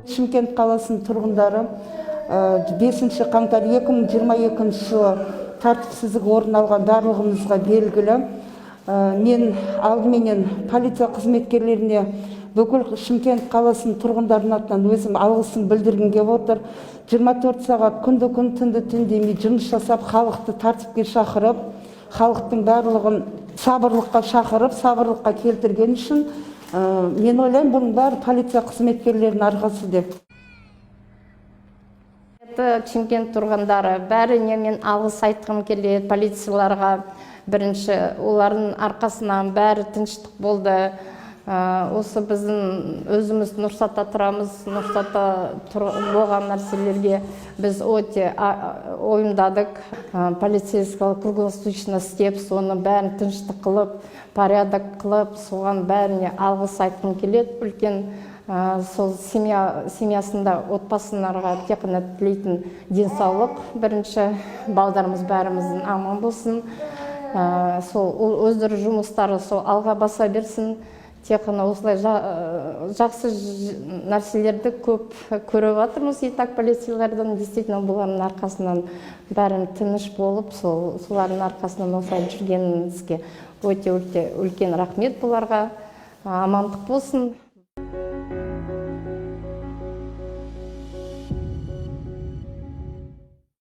Шымкент қаласының тұрғындары 5 қаңтар 2022 жылы тәртіпсіздік орын алған барлығымызға белгілі. Мен алдыменен полиция қызметкерлеріне бүкіл Шымкент қаласының тұрғындарының атынан өзім алғысын білдіргім келіп отыр. 24 сағат күнді күн, түнді түн демей жұмыс жасап, халықты тәртіпке шақырып, халықтың барлығын сабырлыққа шақырып, сабырлыққа келтірген үшін мен ойлаймын, бұның бәрі полиция қызметкерлерінің арқасы деп. Шымкент тұрғындары бәріне мен алғыс айтқым келеді полицияларға. Бірінші, олардың арқасынан бәрі тыныштық болды. Осы біздің өзіміз Нұрсатта тұрамыз, Нұрсатта болған нәрселерге біз өте ойымдадық. Полицейского круглосуточно істеп, соны бәрін тыныштық қылып, порядок қылып, соған бәріне алғыс айтқым келеді. Үлкен сол семьясында отбасыларға тек қана тілейтін денсаулық. Бірінші, балдарымыз бәріміздің аман болсын. Сол өздері жұмыстары сол алға баса берсін. Тек қана осылай жақсы нәрселерді көп көріп жатырмыз. И так полициялардан действительно бұлардың арқасынан бәрін тыныш болып, солардың арқасынан осылай жүргенімізге өте үлкен рахмет бұларға. Амандық болсын.